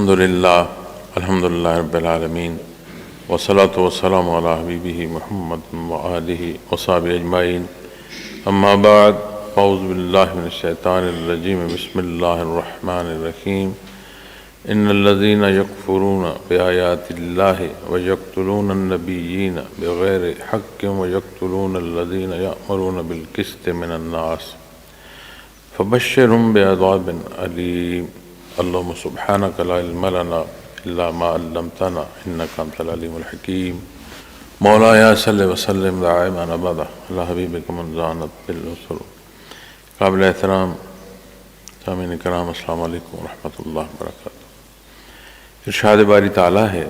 الحمدللہ رب العالمین والصلاة والسلام علی حبیبہ محمد وآلہ وصحبہ اجمعین اما بعد اعوذ باللہ من الشیطان الرجیم بسم اللہ الرحمن الرحیم ان الذین یکفرون بآیات اللہ ویقتلون النبیین بغیر حق ویقتلون الذین یأمرون بالقسط من الناس فبشرهم بعذاب علیم اللهم سبحانك لا علم لنا الا ما علمتنا انك انت العليم الحكيم مولاي صل وسلم دائما ابدا على حبيبك من زانت بالرسل. قابل احترام سامعین کرام، السلام علیکم ورحمۃ اللہ وبرکاتہ. ارشاد باری تعالیٰ ہے،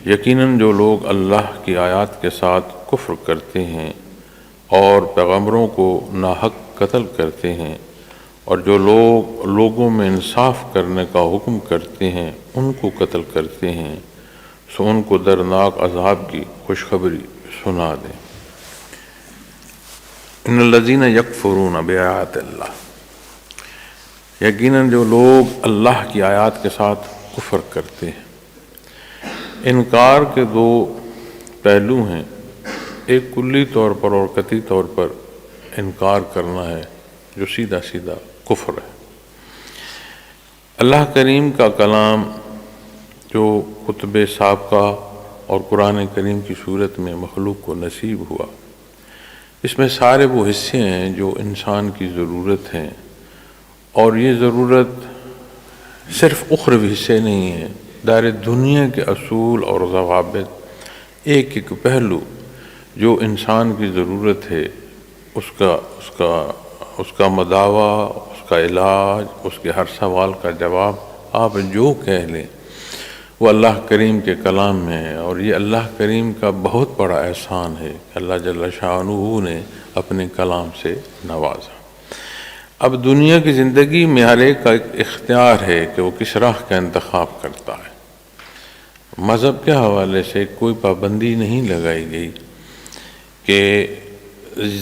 یقیناً جو لوگ اللہ کی آیات کے ساتھ کفر کرتے ہیں اور پیغمبروں کو ناحق قتل کرتے ہیں اور جو لوگ لوگوں میں انصاف کرنے کا حکم کرتے ہیں ان کو قتل کرتے ہیں، سو ان کو دردناک عذاب کی خوشخبری سنا دیں. ان الذین یکفرون بآیات اللہ، یقیناً جو لوگ اللہ کی آیات کے ساتھ کفر کرتے ہیں. انکار کے دو پہلو ہیں، ایک کلی طور پر اور قطعی طور پر انکار کرنا ہے جو سیدھا سیدھا کفر ہے. اللہ کریم کا کلام جو کتب سابقہ اور قرآن کریم کی صورت میں مخلوق کو نصیب ہوا، اس میں سارے وہ حصے ہیں جو انسان کی ضرورت ہیں، اور یہ ضرورت صرف اخروی حصے نہیں ہیں، دار دنیا کے اصول اور ضوابط، ایک ایک پہلو جو انسان کی ضرورت ہے اس کا مداوا، اس کا علاج، اس کے ہر سوال کا جواب آپ جو کہہ لیں وہ اللہ کریم کے کلام میں ہے. اور یہ اللہ کریم کا بہت بڑا احسان ہے کہ اللہ جل شانہ نے اپنے کلام سے نوازا. اب دنیا کی زندگی میں ہر ایک کا ایک اختیار ہے کہ وہ کس راہ کا انتخاب کرتا ہے. مذہب کے حوالے سے کوئی پابندی نہیں لگائی گئی کہ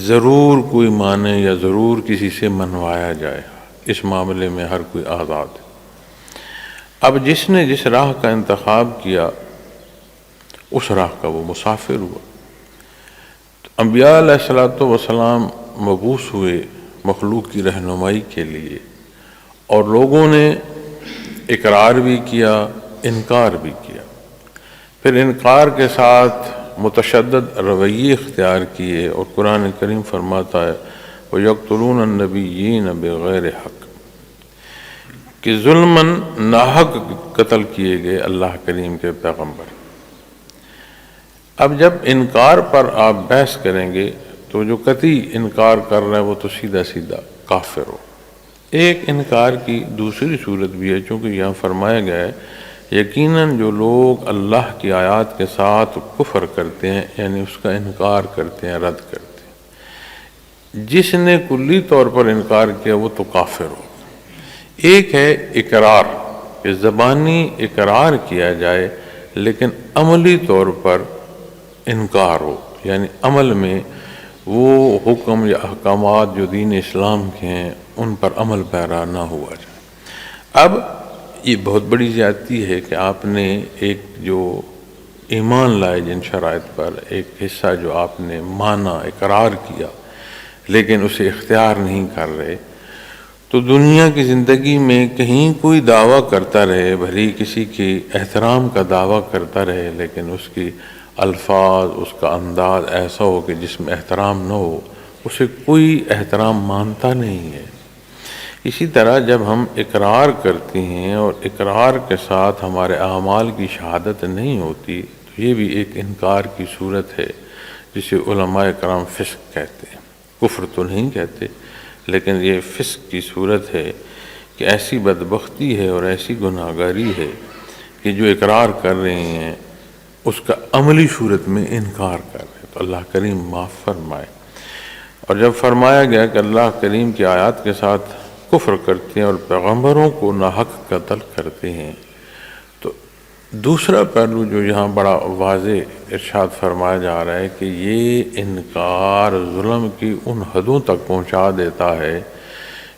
ضرور کوئی مانے یا ضرور کسی سے منوایا جائے. اس معاملے میں ہر کوئی آزاد ہے. اب جس نے جس راہ کا انتخاب کیا اس راہ کا وہ مسافر ہوا. انبیاء علیہ السلام مبعوث ہوئے مخلوق کی رہنمائی کے لیے، اور لوگوں نے اقرار بھی کیا، انکار بھی کیا. پھر انکار کے ساتھ متشدد رویے اختیار کیے، اور قرآن کریم فرماتا ہے وَيَقْتُلُونَ النَّبِيِّينَ بِغَيْرِ حق، کہ ظلماً ناحق قتل کیے گئے اللہ کریم کے پیغمبر. اب جب انکار پر آپ بحث کریں گے تو جو قطعی انکار کر رہے ہیں وہ تو سیدھا سیدھا کافر ہو. ایک انکار کی دوسری صورت بھی ہے، چونکہ یہاں فرمایا گیا ہے یقیناً جو لوگ اللہ کی آیات کے ساتھ کفر کرتے ہیں، یعنی اس کا انکار کرتے ہیں، رد کرتے ہیں. جس نے کلی طور پر انکار کیا وہ تو کافر ہو. ایک ہے اقرار، کہ زبانی اقرار کیا جائے لیکن عملی طور پر انکار ہو، یعنی عمل میں وہ حکم یا احکامات جو دین اسلام کے ہیں ان پر عمل پیرا نہ ہوا جائے. اب یہ بہت بڑی زیادتی ہے کہ آپ نے ایک جو ایمان لائے جن شرائط پر، ایک حصہ جو آپ نے مانا، اقرار کیا، لیکن اسے اختیار نہیں کر رہے. تو دنیا کی زندگی میں کہیں کوئی دعویٰ کرتا رہے، بھلی کسی کی احترام کا دعویٰ کرتا رہے، لیکن اس کی الفاظ، اس کا انداز ایسا ہو کہ جس میں احترام نہ ہو، اسے کوئی احترام مانتا نہیں ہے. اسی طرح جب ہم اقرار کرتے ہیں اور اقرار کے ساتھ ہمارے اعمال کی شہادت نہیں ہوتی تو یہ بھی ایک انکار کی صورت ہے، جسے علماء کرام فسق کہتے ہیں. کفر تو نہیں کہتے، لیکن یہ فسق کی صورت ہے کہ ایسی بدبختی ہے اور ایسی گناہگاری ہے کہ جو اقرار کر رہے ہیں اس کا عملی صورت میں انکار کر رہے ہیں. تو اللہ کریم معاف فرمائے. اور جب فرمایا گیا کہ اللہ کریم کی آیات کے ساتھ کفر کرتے ہیں اور پیغمبروں کو ناحق قتل کرتے ہیں، تو دوسرا پہلو جو یہاں بڑا واضح ارشاد فرمایا جا رہا ہے کہ یہ انکار ظلم کی ان حدوں تک پہنچا دیتا ہے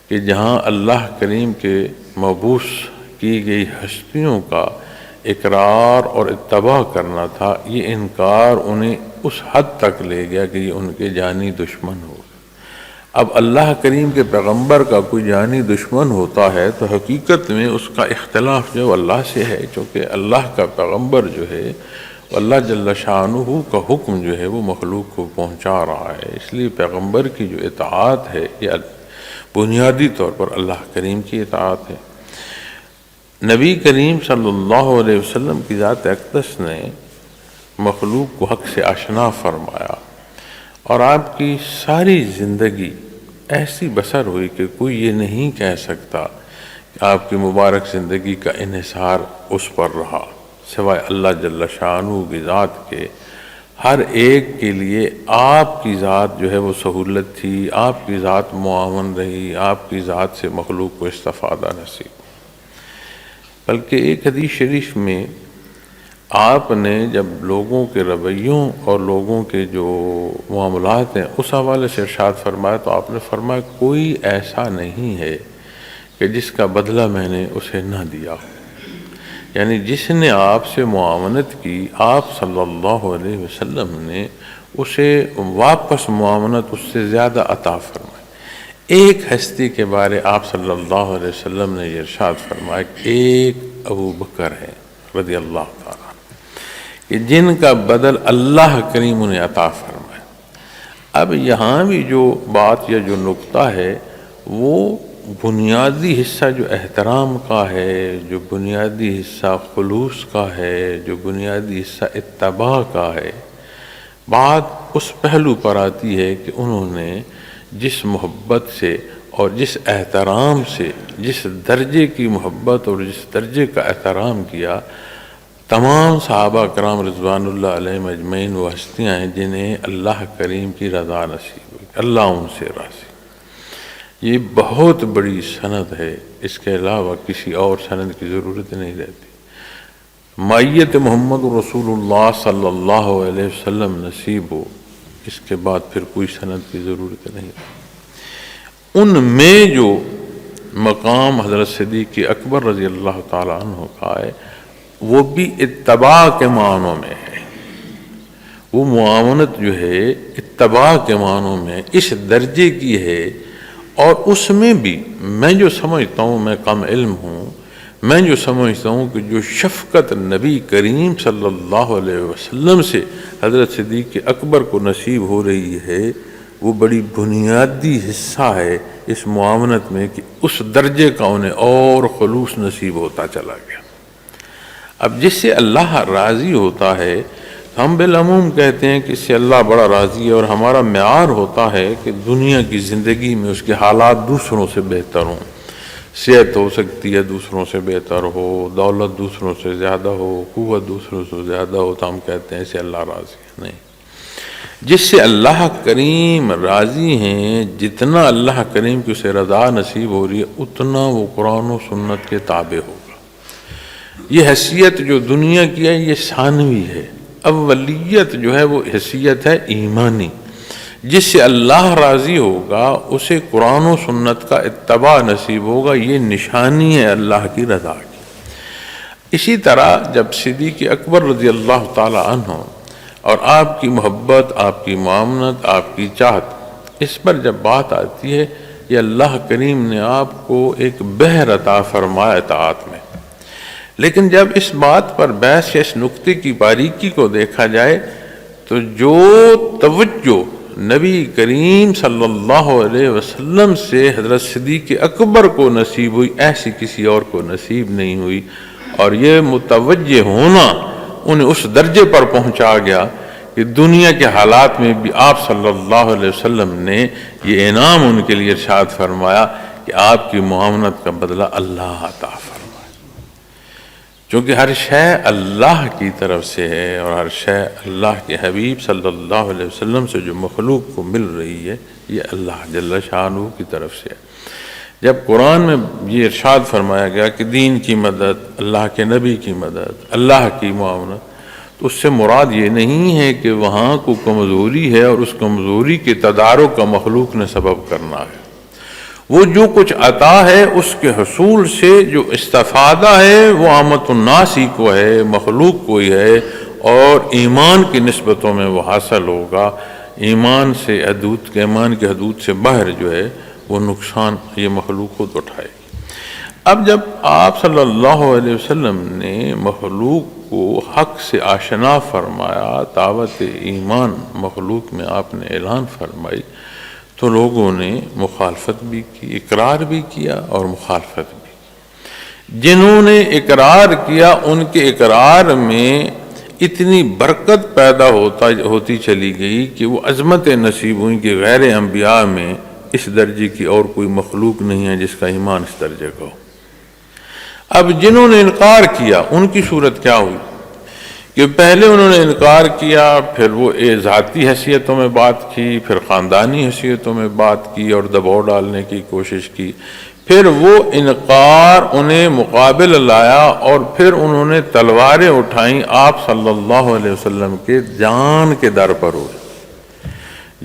کہ جہاں اللہ کریم کے مبعوث کی گئی ہستیوں کا اقرار اور اتباع کرنا تھا، یہ انکار انہیں اس حد تک لے گیا کہ یہ ان کے جانی دشمن ہو گئے۔ اب اللہ کریم کے پیغمبر کا کوئی جانی دشمن ہوتا ہے تو حقیقت میں اس کا اختلاف جو اللہ سے ہے، چونکہ اللہ کا پیغمبر جو ہے اللہ جل شانہ کا حکم جو ہے وہ مخلوق کو پہنچا رہا ہے، اس لیے پیغمبر کی جو اطاعت ہے یہ بنیادی طور پر اللہ کریم کی اطاعت ہے۔ نبی کریم صلی اللہ علیہ وسلم کی ذات اقدس نے مخلوق کو حق سے آشنا فرمایا، اور آپ کی ساری زندگی ایسی بسر ہوئی کہ کوئی یہ نہیں کہہ سکتا کہ آپ کی مبارک زندگی کا انحصار اس پر رہا، سوائے اللہ جل شانہ کی ذات کے۔ ہر ایک کے لیے آپ کی ذات جو ہے وہ سہولت تھی، آپ کی ذات معاون رہی، آپ کی ذات سے مخلوق کو استفادہ نصیب۔ بلکہ ایک حدیث شریف میں آپ نے جب لوگوں کے رویوں اور لوگوں کے جو معاملات ہیں اس حوالے سے ارشاد فرمایا تو آپ نے فرمایا کوئی ایسا نہیں ہے کہ جس کا بدلہ میں نے اسے نہ دیا ہو، یعنی جس نے آپ سے معاونت کی آپ صلی اللہ علیہ وسلم نے اسے واپس معاونت اس سے زیادہ عطا فرمائی۔ ایک ہستی کے بارے آپ صلی اللہ علیہ وسلم نے یہ ارشاد فرمایا کہ ایک ابو بکر ہے رضی اللہ تعالیٰ کہ جن کا بدل اللہ کریم انہیں عطا فرمائے۔ اب یہاں بھی جو بات یا جو نقطہ ہے وہ بنیادی حصہ جو احترام کا ہے، جو بنیادی حصہ خلوص کا ہے، جو بنیادی حصہ اتباع کا ہے، بات اس پہلو پر آتی ہے کہ انہوں نے جس محبت سے اور جس احترام سے، جس درجے کی محبت اور جس درجے کا احترام کیا، تمام صحابہ کرام رضوان اللہ علیہم اجمعین وہ ہستیاں ہیں جنہیں اللہ کریم کی رضا نصیب ہوئی، اللہ ان سے راضی۔ یہ بہت بڑی سند ہے، اس کے علاوہ کسی اور سند کی ضرورت نہیں رہتی۔ مائیت محمد رسول اللہ صلی اللہ علیہ وسلم نصیب ہو، اس کے بعد پھر کوئی سند کی ضرورت نہیں رہتی۔ ان میں جو مقام حضرت صدیق اکبر رضی اللہ تعالیٰ عنہ کا ہے وہ بھی اتباع کے معنوں میں ہے، وہ معاونت جو ہے اتباع کے معنوں میں اس درجے کی ہے، اور اس میں بھی میں جو سمجھتا ہوں، میں کم علم ہوں، میں جو سمجھتا ہوں کہ جو شفقت نبی کریم صلی اللہ علیہ وسلم سے حضرت صدیق اکبر کو نصیب ہو رہی ہے وہ بڑی بنیادی حصہ ہے اس معاونت میں کہ اس درجے کا انہیں اور خلوص نصیب ہوتا چلا گیا۔ اب جس سے اللہ راضی ہوتا ہے ہم بالعموم کہتے ہیں کہ اس سے اللہ بڑا راضی ہے، اور ہمارا معیار ہوتا ہے کہ دنیا کی زندگی میں اس کے حالات دوسروں سے بہتر ہوں، صحت ہو سکتی ہے دوسروں سے بہتر ہو، دولت دوسروں سے زیادہ ہو، قوت دوسروں سے زیادہ ہو، تو ہم کہتے ہیں اس سے اللہ راضی ہے۔ نہیں، جس سے اللہ کریم راضی ہیں، جتنا اللہ کریم کی اسے رضا نصیب ہو رہی ہے اتنا وہ قرآن و سنت کے تابع ہوگا۔ یہ حیثیت جو دنیا کی ہے یہ ثانوی ہے، اولیت جو ہے وہ حیثیت ہے ایمانی۔ جس سے اللہ راضی ہوگا اسے قرآن و سنت کا اتباع نصیب ہوگا، یہ نشانی ہے اللہ کی رضا کی۔ اسی طرح جب صدیق اکبر رضی اللہ تعالی عنہ اور آپ کی محبت، آپ کی معاملت، آپ کی چاہت، اس پر جب بات آتی ہے یہ اللہ کریم نے آپ کو ایک بحر عطا فرمایا اطاعت میں، لیکن جب اس بات پر بحث یا اس نقطے کی باریکی کو دیکھا جائے تو جو توجہ نبی کریم صلی اللہ علیہ وسلم سے حضرت صدیق اکبر کو نصیب ہوئی ایسی کسی اور کو نصیب نہیں ہوئی، اور یہ متوجہ ہونا انہیں اس درجے پر پہنچا گیا کہ دنیا کے حالات میں بھی آپ صلی اللہ علیہ وسلم نے یہ انعام ان کے لیے ارشاد فرمایا کہ آپ کی معاونت کا بدلہ اللہ عطا فرمائے، چونکہ ہر شے اللہ کی طرف سے ہے، اور ہر شے اللہ کے حبیب صلی اللہ علیہ وسلم سے جو مخلوق کو مل رہی ہے یہ اللہ جل شانہ کی طرف سے ہے۔ جب قرآن میں یہ ارشاد فرمایا گیا کہ دین کی مدد، اللہ کے نبی کی مدد، اللہ کی معاونت، تو اس سے مراد یہ نہیں ہے کہ وہاں کو کمزوری ہے اور اس کمزوری کے تدارک کا مخلوق نے سبب کرنا ہے۔ وہ جو کچھ عطا ہے اس کے حصول سے جو استفادہ ہے وہ عامت الناس ہی کو ہے، مخلوق کو ہی ہے، اور ایمان کی نسبتوں میں وہ حاصل ہوگا۔ ایمان کی حدود سے باہر جو ہے وہ نقصان یہ مخلوق خود اٹھائے گی۔ اب جب آپ صلی اللہ علیہ وسلم نے مخلوق کو حق سے آشنا فرمایا، دعوت ایمان مخلوق میں آپ نے اعلان فرمائی، تو لوگوں نے مخالفت بھی کی، اقرار بھی کیا اور مخالفت بھی کی۔ جنہوں نے اقرار کیا ان کے اقرار میں اتنی برکت پیدا ہوتی چلی گئی کہ وہ عظمت نصیب ہوئی کہ غیر انبیاء میں اس درجے کی اور کوئی مخلوق نہیں ہے جس کا ایمان اس درجے کا ہو۔ اب جنہوں نے انکار کیا ان کی صورت کیا ہوئی کہ پہلے انہوں نے انکار کیا، پھر وہ ذاتی حیثیتوں میں بات کی، پھر خاندانی حیثیتوں میں بات کی اور دباؤ ڈالنے کی کوشش کی، پھر وہ انکار انہیں مقابل لایا اور پھر انہوں نے تلواریں اٹھائیں آپ صلی اللہ علیہ وسلم کے جان کے در پر ہوئے۔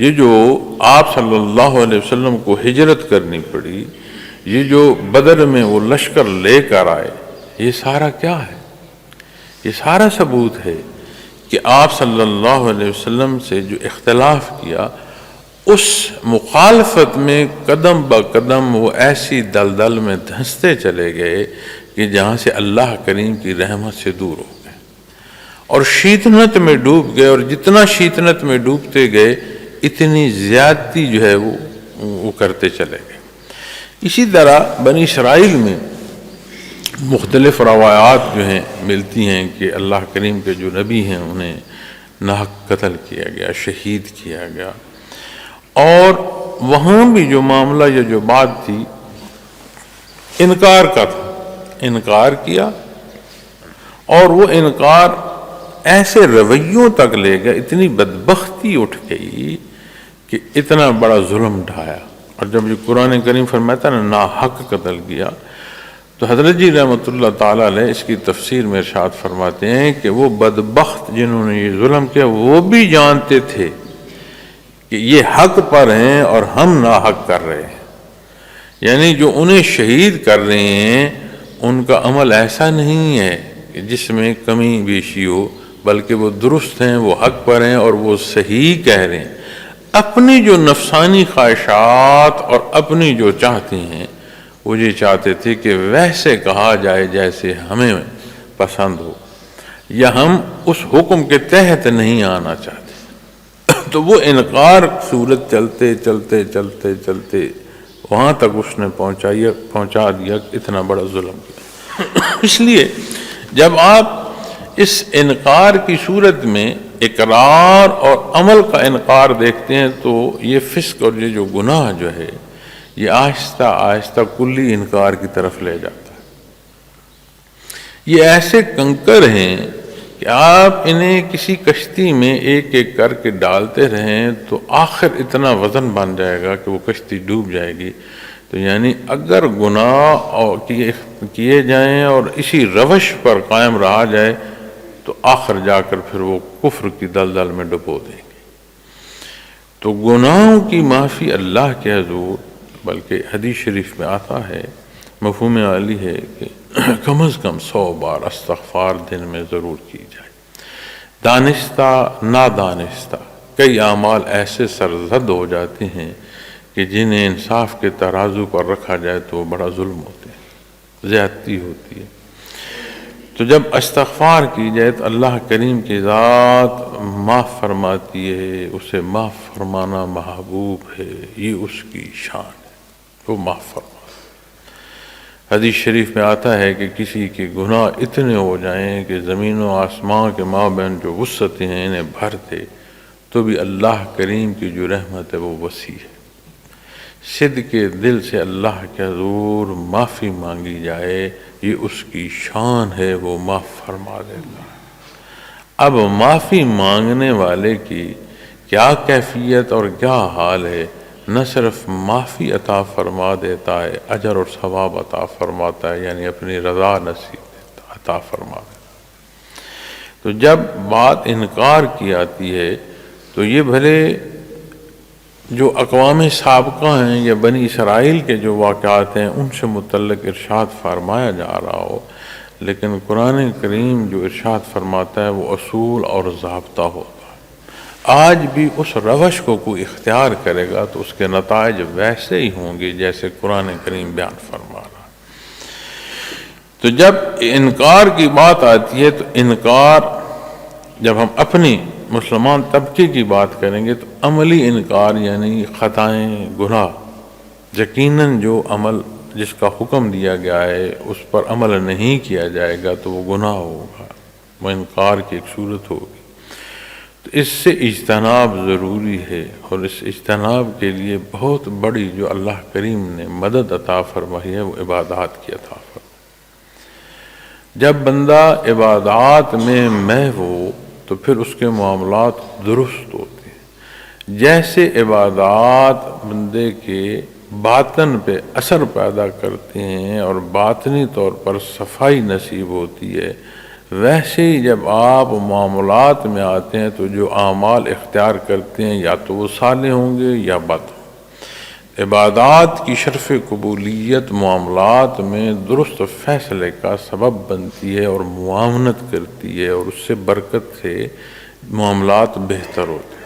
یہ جو آپ صلی اللہ علیہ وسلم کو ہجرت کرنی پڑی، یہ جو بدر میں وہ لشکر لے کر آئے، یہ سارا کیا ہے؟ یہ سارا ثبوت ہے کہ آپ صلی اللہ علیہ وسلم سے جو اختلاف کیا، اس مخالفت میں قدم با قدم وہ ایسی دلدل میں دھنستے چلے گئے کہ جہاں سے اللہ کریم کی رحمت سے دور ہو گئے اور شیطنت میں ڈوب گئے، اور جتنا شیطنت میں ڈوبتے گئے اتنی زیادتی جو ہے وہ کرتے چلے گئے۔ اسی طرح بنی اسرائیل میں مختلف روایات جو ہیں ملتی ہیں کہ اللہ کریم کے جو نبی ہیں انہیں ناحق قتل کیا گیا، شہید کیا گیا، اور وہاں بھی جو معاملہ یا جو بات تھی انکار کا تھا، انکار کیا اور وہ انکار ایسے رویوں تک لے گیا، اتنی بدبختی اٹھ گئی کہ اتنا بڑا ظلم ڈھایا۔ اور جب یہ قرآن کریم فرماتا ہے نا ناحق قتل کیا، تو حضرت جی رحمۃ اللہ تعالیٰ علیہ اس کی تفسیر میں ارشاد فرماتے ہیں کہ وہ بدبخت جنہوں نے یہ ظلم کیا وہ بھی جانتے تھے کہ یہ حق پر ہیں اور ہم ناحق کر رہے ہیں، یعنی جو انہیں شہید کر رہے ہیں ان کا عمل ایسا نہیں ہے کہ جس میں کمی بیشی ہو، بلکہ وہ درست ہیں، وہ حق پر ہیں اور وہ صحیح کہہ رہے ہیں۔ اپنی جو نفسانی خواہشات اور اپنی جو چاہتے ہیں وہ یہ چاہتے تھے کہ ویسے کہا جائے جیسے ہمیں پسند ہو، یا ہم اس حکم کے تحت نہیں آنا چاہتے۔ تو وہ انکار صورت چلتے چلتے چلتے چلتے وہاں تک اس نے پہنچا دیا کہ اتنا بڑا ظلم کیا۔ اس لیے جب آپ اس انکار کی صورت میں اقرار اور عمل کا انکار دیکھتے ہیں تو یہ فسق اور یہ جو گناہ جو ہے یہ آہستہ آہستہ کلی انکار کی طرف لے جاتا ہے۔ یہ ایسے کنکر ہیں کہ آپ انہیں کسی کشتی میں ایک ایک کر کے ڈالتے رہیں تو آخر اتنا وزن بن جائے گا کہ وہ کشتی ڈوب جائے گی۔ تو یعنی اگر گناہ کیے جائیں اور اسی روش پر قائم رہا جائے تو آخر جا کر پھر وہ کفر کی دلدل میں ڈبو دیں گے۔ تو گناہوں کی معافی اللہ کے حضور، بلکہ حدیث شریف میں آتا ہے، مفہوم عالی ہے کہ کم از کم 100 بار استغفار دن میں ضرور کی جائے۔ دانستہ نادانستہ کئی اعمال ایسے سرزد ہو جاتے ہیں کہ جنہیں انصاف کے ترازو پر رکھا جائے تو بڑا ظلم ہوتے ہیں، زیادتی ہوتی ہے۔ تو جب استغفار کی جائے تو اللہ کریم کی ذات معاف فرماتی ہے، اسے معاف فرمانا محبوب ہے، یہ اس کی شان ہے، وہ معاف فرماتا۔ حدیث شریف میں آتا ہے کہ کسی کے گناہ اتنے ہو جائیں کہ زمین و آسمان کے مابین جو وسعتیں ہیں انہیں بھر دے تو بھی اللہ کریم کی جو رحمت ہے وہ وسیع ہے۔ صدق کے دل سے اللہ کے حضور معافی مانگی جائے، یہ اس کی شان ہے، وہ معاف فرما دیتا ہے۔ اب معافی مانگنے والے کی کیا کیفیت اور کیا حال ہے؟ نہ صرف معافی عطا فرما دیتا ہے، اجر اور ثواب عطا فرماتا ہے، یعنی اپنی رضا نصیب عطا فرما دیتا ہے۔ تو جب بات انکار کی آتی ہے تو یہ بھلے جو اقوام سابقہ ہیں یا بنی اسرائیل کے جو واقعات ہیں ان سے متعلق ارشاد فرمایا جا رہا ہو، لیکن قرآن کریم جو ارشاد فرماتا ہے وہ اصول اور ضابطہ ہوتا ہے۔ آج بھی اس روش کو کوئی اختیار کرے گا تو اس کے نتائج ویسے ہی ہوں گے جیسے قرآن کریم بیان فرما رہا ہے۔ تو جب انکار کی بات آتی ہے تو انکار، جب ہم اپنی مسلمان طبقے کی بات کریں گے تو عملی انکار یعنی خطائیں، گناہ، یقیناً جو عمل جس کا حکم دیا گیا ہے اس پر عمل نہیں کیا جائے گا تو وہ گناہ ہوگا، وہ انکار کی ایک صورت ہوگی۔ تو اس سے اجتناب ضروری ہے، اور اس اجتناب کے لیے بہت بڑی جو اللہ کریم نے مدد عطا فرمائی ہے وہ عبادات کی عطا فرمائی۔ جب بندہ عبادات میں محو ہو تو پھر اس کے معاملات درست ہوتے ہیں۔ جیسے عبادات بندے کے باطن پہ اثر پیدا کرتے ہیں اور باطنی طور پر صفائی نصیب ہوتی ہے، ویسے ہی جب آپ معاملات میں آتے ہیں تو جو اعمال اختیار کرتے ہیں یا تو وہ صالح ہوں گے یا بد۔ عبادات کی شرف قبولیت معاملات میں درست فیصلے کا سبب بنتی ہے اور معاونت کرتی ہے، اور اس سے برکت سے معاملات بہتر ہوتے ہیں۔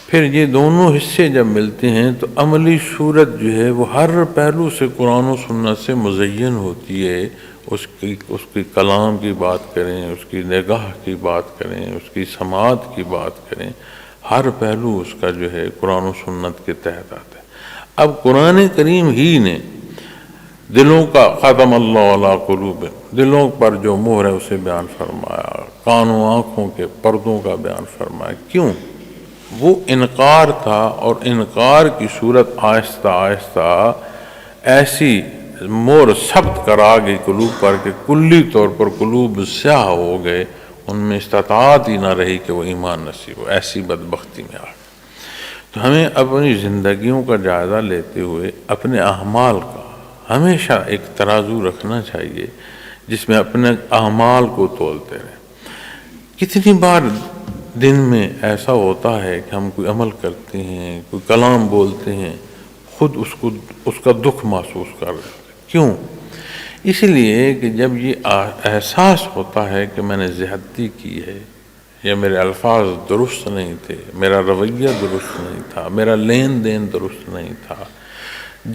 پھر یہ دونوں حصے جب ملتے ہیں تو عملی صورت جو ہے وہ ہر پہلو سے قرآن و سنت سے مزین ہوتی ہے۔ اس کی کلام کی بات کریں، اس کی نگاہ کی بات کریں، اس کی سماعت کی بات کریں، ہر پہلو اس کا جو ہے قرآن و سنت کے تحت آتا ہے۔ اب قرآن کریم ہی نے دلوں کا ختم اللہ علی قلوب، دلوں پر جو مہر ہے اسے بیان فرمایا، کانوں آنکھوں کے پردوں کا بیان فرمایا۔ کیوں؟ وہ انکار تھا، اور انکار کی صورت آہستہ آہستہ ایسی مور ثبت کرا گئی قلوب پر کہ کلی طور پر قلوب سیاہ ہو گئے، ان میں استطاعت ہی نہ رہی کہ وہ ایمان نصیب ہو، ایسی بدبختی میں آ گئے۔ تو ہمیں اپنی زندگیوں کا جائزہ لیتے ہوئے اپنے اعمال کا ہمیشہ ایک ترازو رکھنا چاہیے جس میں اپنے اعمال کو تولتے رہیں۔ کتنی بار دن میں ایسا ہوتا ہے کہ ہم کوئی عمل کرتے ہیں، کوئی کلام بولتے ہیں، خود اس کا دکھ محسوس کر رہے ہیں۔ کیوں؟ اس لیے کہ جب یہ احساس ہوتا ہے کہ میں نے زیادتی کی ہے، یا میرے الفاظ درست نہیں تھے، میرا رویہ درست نہیں تھا، میرا لین دین درست نہیں تھا،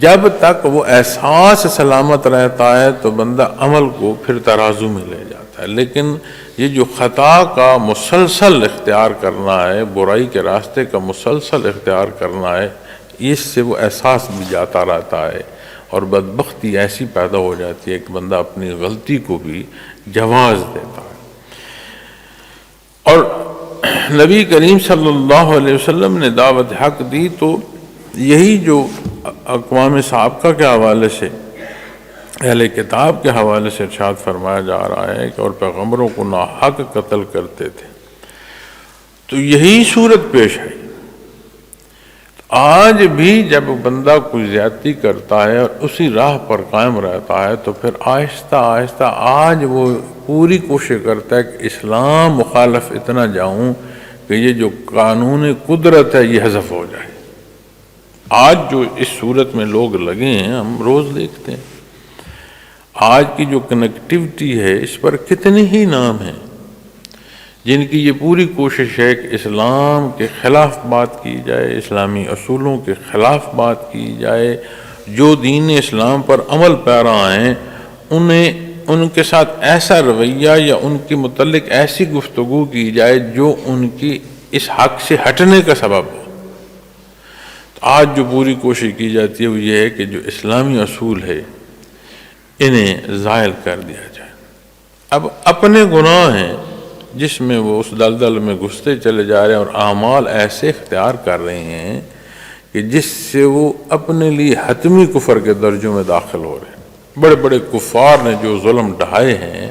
جب تک وہ احساس سلامت رہتا ہے تو بندہ عمل کو پھر ترازو میں لے جاتا ہے۔ لیکن یہ جو خطا کا مسلسل اختیار کرنا ہے، برائی کے راستے کا مسلسل اختیار کرنا ہے، اس سے وہ احساس بھی جاتا رہتا ہے، اور بدبختی ایسی پیدا ہو جاتی ہے کہ بندہ اپنی غلطی کو بھی جواز دیتا ہے۔ اور نبی کریم صلی اللہ علیہ وسلم نے دعوت حق دی تو یہی جو اقوام سابقہ کے حوالے سے، اہل کتاب کے حوالے سے ارشاد فرمایا جا رہا ہے کہ اور پیغمبروں کو ناحق قتل کرتے تھے، تو یہی صورت پیش آئی۔ آج بھی جب بندہ کوئی زیادتی کرتا ہے اور اسی راہ پر قائم رہتا ہے تو پھر آہستہ آہستہ آج وہ پوری کوشش کرتا ہے کہ اسلام مخالف اتنا جاؤں کہ یہ جو قانون قدرت ہے یہ حذف ہو جائے۔ آج جو اس صورت میں لوگ لگے ہیں ہم روز دیکھتے ہیں، آج کی جو کنیکٹیوٹی ہے اس پر کتنے ہی نام ہیں جن کی یہ پوری کوشش ہے کہ اسلام کے خلاف بات کی جائے، اسلامی اصولوں کے خلاف بات کی جائے، جو دین اسلام پر عمل پیرا ہیں ان کے ساتھ ایسا رویہ یا ان کے متعلق ایسی گفتگو کی جائے جو ان کی اس حق سے ہٹنے کا سبب ہو۔ تو آج جو پوری کوشش کی جاتی ہے وہ یہ ہے کہ جو اسلامی اصول ہے انہیں زائل کر دیا جائے۔ اب اپنے گناہ ہیں جس میں وہ اس دلدل میں گھستے چلے جا رہے ہیں، اور اعمال ایسے اختیار کر رہے ہیں کہ جس سے وہ اپنے لیے حتمی کفر کے درجوں میں داخل ہو رہے ہیں۔ بڑے بڑے کفار نے جو ظلم ڈھائے ہیں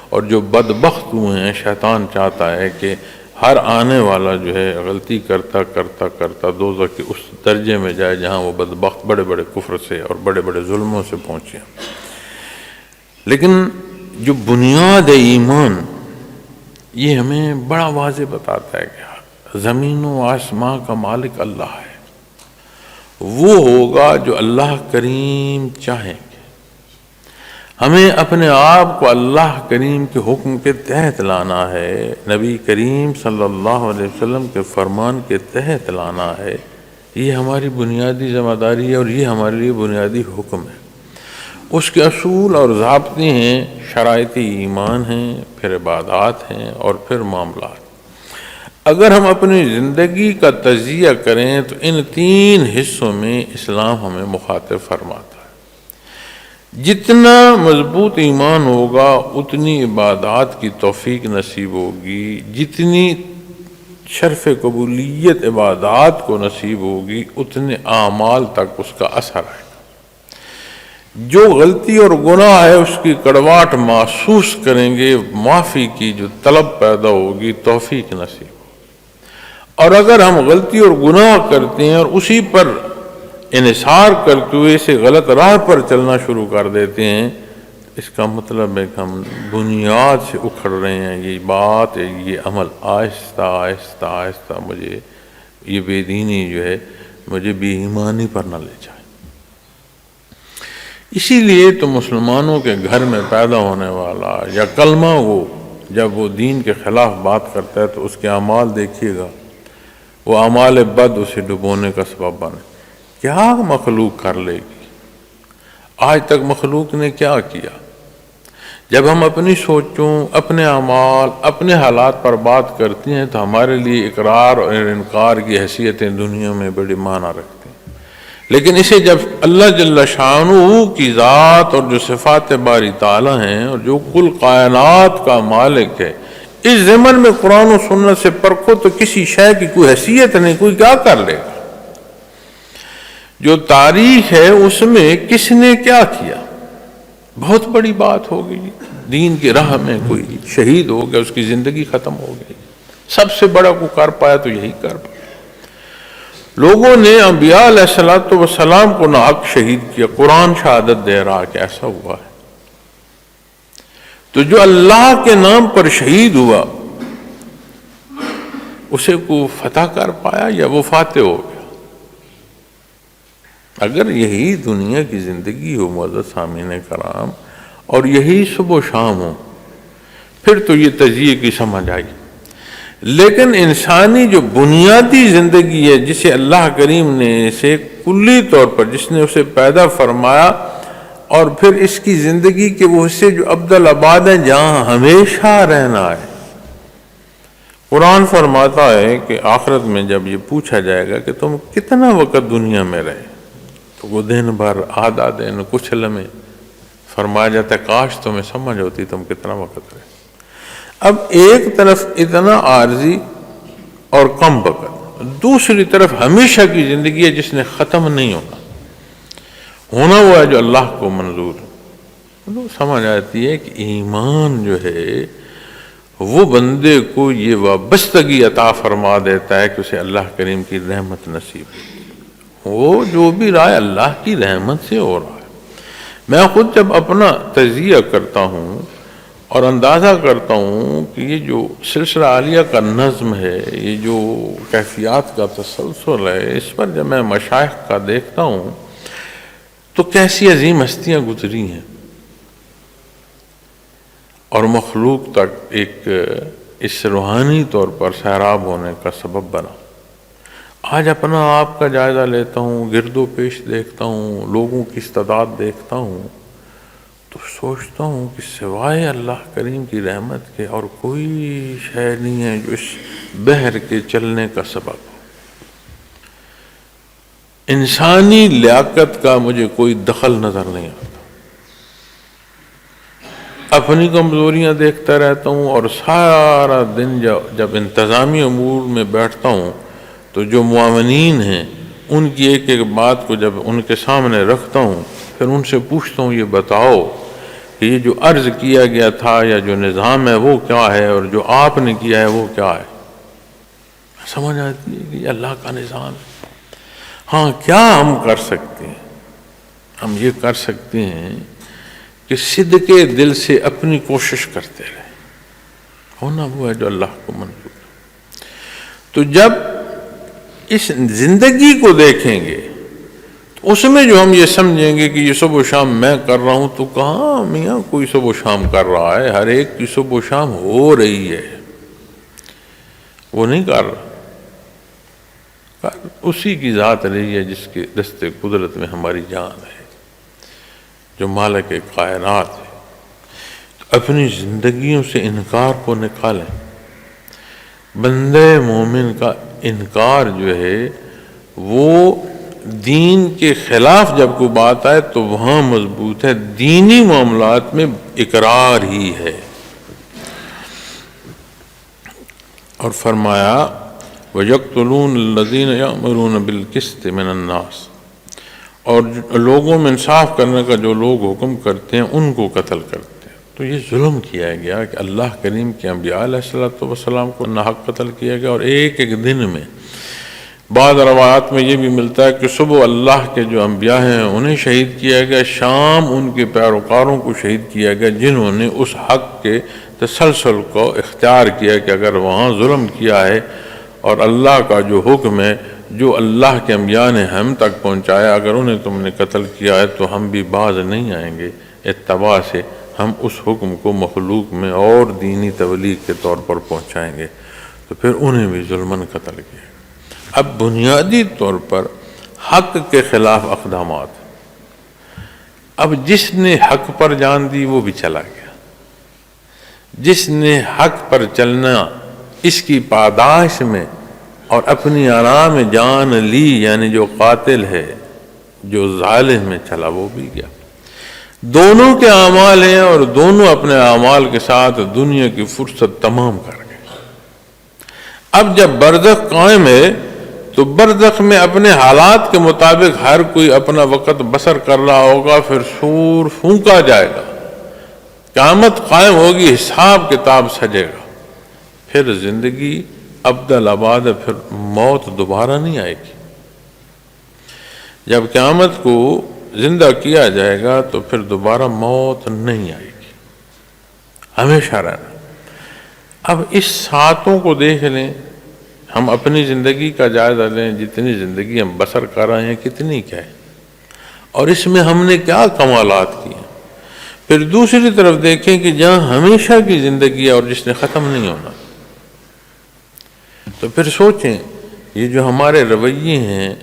اور جو بدبخت ہوئے ہیں، شیطان چاہتا ہے کہ ہر آنے والا جو ہے غلطی کرتا کرتا کرتا دوزخ کے اس درجے میں جائے جہاں وہ بدبخت بڑے بڑے کفر سے اور بڑے بڑے ظلموں سے پہنچے۔ لیکن جو بنیاد ایمان یہ ہمیں بڑا واضح بتاتا ہے کہ زمین و آسمان کا مالک اللہ ہے، وہ ہوگا جو اللہ کریم چاہیں گے۔ ہمیں اپنے آپ کو اللہ کریم کے حکم کے تحت لانا ہے، نبی کریم صلی اللہ علیہ وسلم کے فرمان کے تحت لانا ہے۔ یہ ہماری بنیادی ذمہ داری ہے اور یہ ہمارے لیے بنیادی حکم ہے۔ اس کے اصول اور ضابطے ہیں، شرائط ایمان ہیں، پھر عبادات ہیں اور پھر معاملات۔ اگر ہم اپنی زندگی کا تجزیہ کریں تو ان تین حصوں میں اسلام ہمیں مخاطب فرماتا ہے۔ جتنا مضبوط ایمان ہوگا اتنی عبادات کی توفیق نصیب ہوگی، جتنی شرف قبولیت عبادات کو نصیب ہوگی اتنے اعمال تک اس کا اثر آئے گا۔ جو غلطی اور گناہ ہے اس کی کڑواہٹ محسوس کریں گے، معافی کی جو طلب پیدا ہوگی، توفیق نصیب ہوگی۔ اور اگر ہم غلطی اور گناہ کرتے ہیں اور اسی پر انحصار کرتے ہوئے اسے غلط راہ پر چلنا شروع کر دیتے ہیں، اس کا مطلب ہے کہ ہم بنیاد سے اکھڑ رہے ہیں۔ یہ بات، یہ عمل آہستہ آہستہ آہستہ مجھے یہ بے دینی جو ہے مجھے بے ایمانی پر نہ لے جائے۔ اسی لیے تو مسلمانوں کے گھر میں پیدا ہونے والا یا کلمہ وہ جب وہ دین کے خلاف بات کرتا ہے تو اس کے اعمال دیکھیے گا، وہ اعمال بد اسے ڈبونے کا سبب بنے۔ کیا مخلوق کر لے گی؟ آج تک مخلوق نے کیا کیا؟ جب ہم اپنی سوچوں، اپنے اعمال، اپنے حالات پر بات کرتے ہیں تو ہمارے لیے اقرار اور انکار کی حیثیتیں دنیا میں بڑی معنی رکھتے ہیں، لیکن اسے جب اللہ جل شانہ کی ذات اور جو صفات باری تعالیٰ ہیں اور جو کل کائنات کا مالک ہے، اس ضمن میں قرآن و سنت سے پرکھو تو کسی شے کی کوئی حیثیت نہیں، کوئی کیا کر لے گا۔ جو تاریخ ہے اس میں کس نے کیا کیا، بہت بڑی بات ہو گئی۔ دین کی راہ میں کوئی شہید ہو گیا، اس کی زندگی ختم ہو گئی، سب سے بڑا کو کر پایا تو یہی کر پایا۔ لوگوں نے انبیاء علیہ السلام کو ناحق شہید کیا، قرآن شہادت دے رہا کہ ایسا ہوا ہے۔ تو جو اللہ کے نام پر شہید ہوا اسے کو فتح کر پایا یا وہ فاتح ہو گیا؟ اگر یہی دنیا کی زندگی ہو معزز سامعین کرام اور یہی صبح و شام ہو پھر تو یہ تجزیے کی سمجھ آئی، لیکن انسانی جو بنیادی زندگی ہے جسے اللہ کریم نے اسے کلی طور پر جس نے اسے پیدا فرمایا اور پھر اس کی زندگی کے وہ حصے جو ابدالآباد ہیں جہاں ہمیشہ رہنا ہے۔ قرآن فرماتا ہے کہ آخرت میں جب یہ پوچھا جائے گا کہ تم کتنا وقت دنیا میں رہے تو وہ دن بھر، آدھا دن، کچھ لمحے، فرمایا جاتا ہے کاش تمہیں سمجھ ہوتی تم کتنا وقت رہے۔ اب ایک طرف اتنا عارضی اور کم وقت، دوسری طرف ہمیشہ کی زندگی ہے جس نے ختم نہیں ہونا ہوا ہے جو اللہ کو منظور ہے۔ تو سمجھ آتی ہے کہ ایمان جو ہے وہ بندے کو یہ وابستگی عطا فرما دیتا ہے کہ اسے اللہ کریم کی رحمت نصیب ہے، وہ جو بھی رہا ہے اللہ کی رحمت سے ہو رہا ہے۔ میں خود جب اپنا تجزیہ کرتا ہوں اور اندازہ کرتا ہوں کہ یہ جو سلسلہ عالیہ کا نظم ہے، یہ جو کیفیات کا تسلسل ہے، اس پر جب میں مشائخ کا دیکھتا ہوں تو کیسی عظیم ہستیاں گزری ہیں اور مخلوق تک ایک اس روحانی طور پر سیراب ہونے کا سبب بنا۔ آج اپنا آپ کا جائزہ لیتا ہوں، گرد و پیش دیکھتا ہوں، لوگوں کی استعداد دیکھتا ہوں تو سوچتا ہوں کہ سوائے اللہ کریم کی رحمت کے اور کوئی شے نہیں ہے جو اس بحر کے چلنے کا سبب ہو۔ انسانی لیاقت کا مجھے کوئی دخل نظر نہیں آتا، اپنی کمزوریاں دیکھتا رہتا ہوں اور سارا دن جب انتظامی امور میں بیٹھتا ہوں تو جو معاونین ہیں ان کی ایک ایک بات کو جب ان کے سامنے رکھتا ہوں پھر ان سے پوچھتا ہوں یہ بتاؤ کہ یہ جو عرض کیا گیا تھا یا جو نظام ہے وہ کیا ہے اور جو آپ نے کیا ہے وہ کیا ہے۔ سمجھ آتی ہے کہ یہ اللہ کا نظام ہے۔ ہاں کیا ہم کر سکتے ہیں؟ ہم یہ کر سکتے ہیں کہ صدقے دل سے اپنی کوشش کرتے رہیں، ہونا وہ ہے جو اللہ کو منظور ہے۔ تو جب اس زندگی کو دیکھیں گے اس میں جو ہم یہ سمجھیں گے کہ یہ صبح و شام میں کر رہا ہوں، تو کہاں میاں کوئی صبح و شام کر رہا ہے، ہر ایک کی صبح و شام ہو رہی ہے، وہ نہیں کر رہا، اسی کی ذات رہی ہے جس کے دست قدرت میں ہماری جان ہے، جو مالک کائنات ہے۔ تو اپنی زندگیوں سے انکار کو نکالیں۔ بندے مومن کا انکار جو ہے وہ دین کے خلاف جب کوئی بات آئے تو وہاں مضبوط ہے، دینی معاملات میں اقرار ہی ہے۔ اور فرمایا وَيَقْتُلُونَ الَّذِينَ يَأْمُرُونَ بِالْقِسْطِ مِنَ النَّاسِ، اور لوگوں میں انصاف کرنے کا جو لوگ حکم کرتے ہیں ان کو قتل کرتے ہیں۔ تو یہ ظلم کیا گیا کہ اللہ کریم کے انبیاء علیہ السلام کو ناحق قتل کیا گیا، اور ایک ایک دن میں۔ بعض روایات میں یہ بھی ملتا ہے کہ صبح اللہ کے جو انبیاء ہیں انہیں شہید کیا گیا، شام ان کے پیروکاروں کو شہید کیا گیا جنہوں نے اس حق کے تسلسل کو اختیار کیا کہ اگر وہاں ظلم کیا ہے اور اللہ کا جو حکم ہے، جو اللہ کے انبیاء نے ہم تک پہنچایا، اگر انہیں تم نے قتل کیا ہے تو ہم بھی باز نہیں آئیں گے اتباع سے، ہم اس حکم کو مخلوق میں اور دینی تبلیغ کے طور پر پہنچائیں گے۔ تو پھر انہیں بھی ظلماً قتل کیا۔ اب بنیادی طور پر حق کے خلاف اقدامات، اب جس نے حق پر جان دی وہ بھی چلا گیا، جس نے حق پر چلنا اس کی پاداش میں اور اپنی آرام میں جان لی، یعنی جو قاتل ہے، جو ظالم میں چلا، وہ بھی گیا۔ دونوں کے اعمال ہیں اور دونوں اپنے اعمال کے ساتھ دنیا کی فرصت تمام کر گئے۔ اب جب برزخ قائم ہے تو برزخ میں اپنے حالات کے مطابق ہر کوئی اپنا وقت بسر کر رہا ہوگا، پھر سور پھونکا جائے گا، قیامت قائم ہوگی، حساب کتاب سجے گا، پھر زندگی ابدل آباد ہے، پھر موت دوبارہ نہیں آئے گی۔ جب قیامت کو زندہ کیا جائے گا تو پھر دوبارہ موت نہیں آئے گی، ہمیشہ رہنا۔ اب اس ساتوں کو دیکھ لیں، ہم اپنی زندگی کا جائزہ لیں، جتنی زندگی ہم بسر کر رہے ہیں کتنی کیا ہے، اور اس میں ہم نے کیا کمالات کیے ہیں۔ پھر دوسری طرف دیکھیں کہ جہاں ہمیشہ کی زندگی ہے اور جس نے ختم نہیں ہونا، تو پھر سوچیں یہ جو ہمارے رویے ہیں،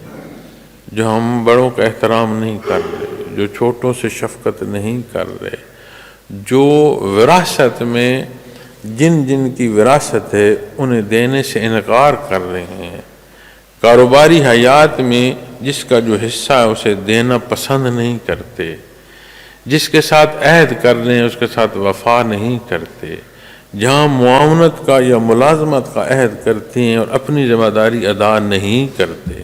جو ہم بڑوں کا احترام نہیں کر رہے، جو چھوٹوں سے شفقت نہیں کر رہے، جو وراثت میں جن جن کی وراثت ہے انہیں دینے سے انکار کر رہے ہیں، کاروباری حیات میں جس کا جو حصہ ہے اسے دینا پسند نہیں کرتے، جس کے ساتھ عہد کر رہے ہیں اس کے ساتھ وفا نہیں کرتے، جہاں معاونت کا یا ملازمت کا عہد کرتے ہیں اور اپنی ذمہ داری ادا نہیں کرتے،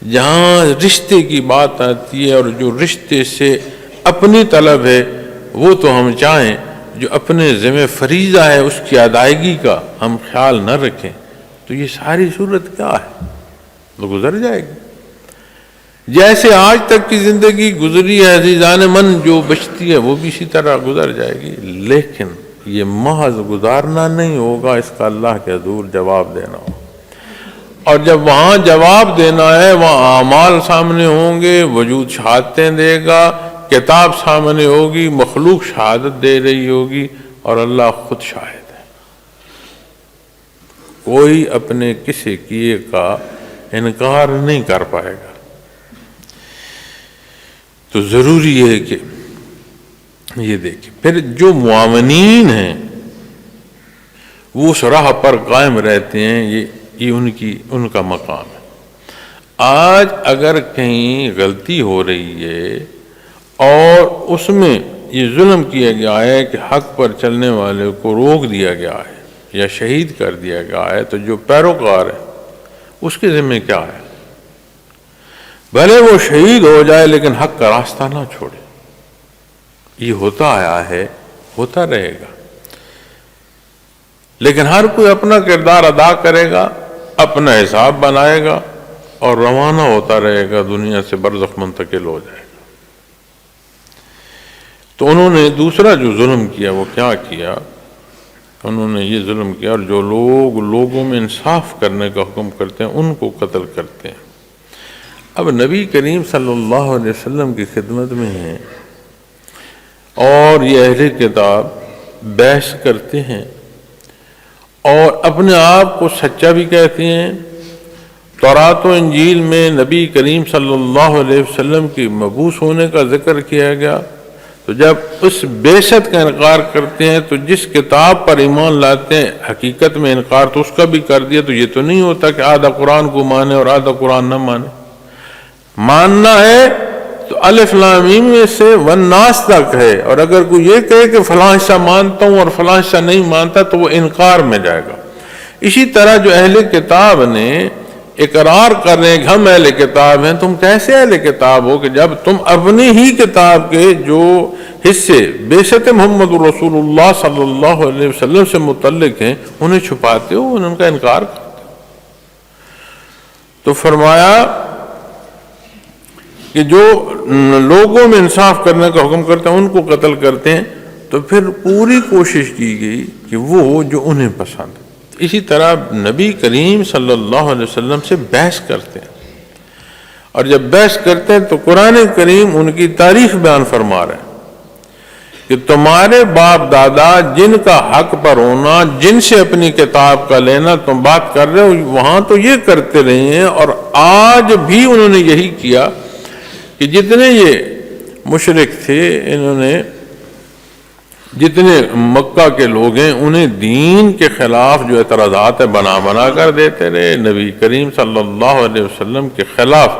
جہاں رشتے کی بات آتی ہے اور جو رشتے سے اپنی طلب ہے وہ تو ہم چاہیں، جو اپنے ذمہ فریضہ ہے اس کی ادائیگی کا ہم خیال نہ رکھیں، تو یہ ساری صورت کیا ہے؟ تو گزر جائے گی جیسے آج تک کی زندگی گزری ہے، عزیزان من جو بچتی ہے وہ بھی اسی طرح گزر جائے گی، لیکن یہ محض گزارنا نہیں ہوگا، اس کا اللہ کے حضور جواب دینا ہوگا، اور جب وہاں جواب دینا ہے وہاں اعمال سامنے ہوں گے، وجود شہادتیں دے گا، کتاب سامنے ہوگی، مخلوق شہادت دے رہی ہوگی، اور اللہ خود شاہد ہے۔ کوئی اپنے کسی کیے کا انکار نہیں کر پائے گا۔ تو ضروری ہے کہ یہ دیکھیں۔ پھر جو معاونین ہیں وہ اس راہ پر قائم رہتے ہیں، یہ ان کا مقام ہے۔ آج اگر کہیں غلطی ہو رہی ہے اور اس میں یہ ظلم کیا گیا ہے کہ حق پر چلنے والے کو روک دیا گیا ہے یا شہید کر دیا گیا ہے، تو جو پیروکار ہے اس کے ذمہ کیا ہے؟ بھلے وہ شہید ہو جائے لیکن حق کا راستہ نہ چھوڑے۔ یہ ہوتا آیا ہے، ہوتا رہے گا، لیکن ہر کوئی اپنا کردار ادا کرے گا، اپنا حساب بنائے گا اور روانہ ہوتا رہے گا، دنیا سے برزخ منتقل ہو جائے گا۔ تو انہوں نے دوسرا جو ظلم کیا وہ کیا کیا؟ انہوں نے یہ ظلم کیا، اور جو لوگ لوگوں میں انصاف کرنے کا حکم کرتے ہیں ان کو قتل کرتے ہیں۔ اب نبی کریم صلی اللہ علیہ وسلم کی خدمت میں ہیں اور یہ اہل کتاب بحث کرتے ہیں اور اپنے آپ کو سچا بھی کہتے ہیں۔ تورات و انجیل میں نبی کریم صلی اللہ علیہ وسلم کی مبعوث ہونے کا ذکر کیا گیا، تو جب اس بعثت کا انکار کرتے ہیں تو جس کتاب پر ایمان لاتے ہیں حقیقت میں انکار تو اس کا بھی کر دیا، تو یہ تو نہیں ہوتا کہ آدھا قرآن کو مانے اور آدھا قرآن نہ مانے۔ ماننا ہے تو الف لام میم میں سے والناس تک ہے، اور اگر کوئی یہ کہے کہ فلاں حصہ مانتا ہوں اور فلاں حصہ نہیں مانتا تو وہ انکار میں جائے گا۔ اسی طرح جو اہل کتاب نے اقرار کر رہے ہیں کہ ہم اہل کتاب ہیں، تم کیسے اہل کتاب ہو کہ جب تم اپنی ہی کتاب کے جو حصے بعثت محمد رسول اللہ صلی اللہ علیہ وسلم سے متعلق ہیں انہیں چھپاتے ہو، ان کا انکار کرتے ہو۔ تو فرمایا کہ جو لوگوں میں انصاف کرنے کا حکم کرتے ہیں ان کو قتل کرتے ہیں، تو پھر پوری کوشش کی گئی کہ وہ جو انہیں پسند۔ اسی طرح نبی کریم صلی اللہ علیہ وسلم سے بحث کرتے ہیں، اور جب بحث کرتے ہیں تو قرآن کریم ان کی تاریخ بیان فرما رہے ہیں کہ تمہارے باپ دادا جن کا حق پر ہونا، جن سے اپنی کتاب کا لینا تم بات کر رہے ہو، وہاں تو یہ کرتے رہے ہیں اور آج بھی انہوں نے یہی کیا کہ جتنے یہ مشرک تھے، انہوں نے جتنے مکہ کے لوگ ہیں انہیں دین کے خلاف جو اعتراضات بنا کر دیتے رہے، نبی کریم صلی اللہ علیہ وسلم کے خلاف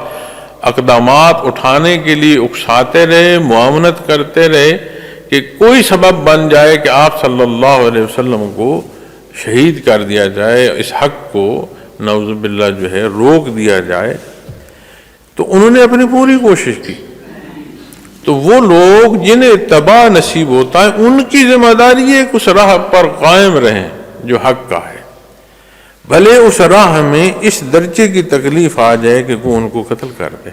اقدامات اٹھانے کے لیے اکساتے رہے، معاونت کرتے رہے کہ کوئی سبب بن جائے کہ آپ صلی اللہ علیہ وسلم کو شہید کر دیا جائے، اس حق کو نعوذ باللہ جو ہے روک دیا جائے۔ تو انہوں نے اپنی پوری کوشش کی۔ تو وہ لوگ جنہیں اتباع نصیب ہوتا ہے ان کی ذمہ داری ہے کہ اس راہ پر قائم رہیں جو حق کا ہے، بھلے اس راہ میں اس درجے کی تکلیف آ جائے کہ کوئی ان کو قتل کر دے،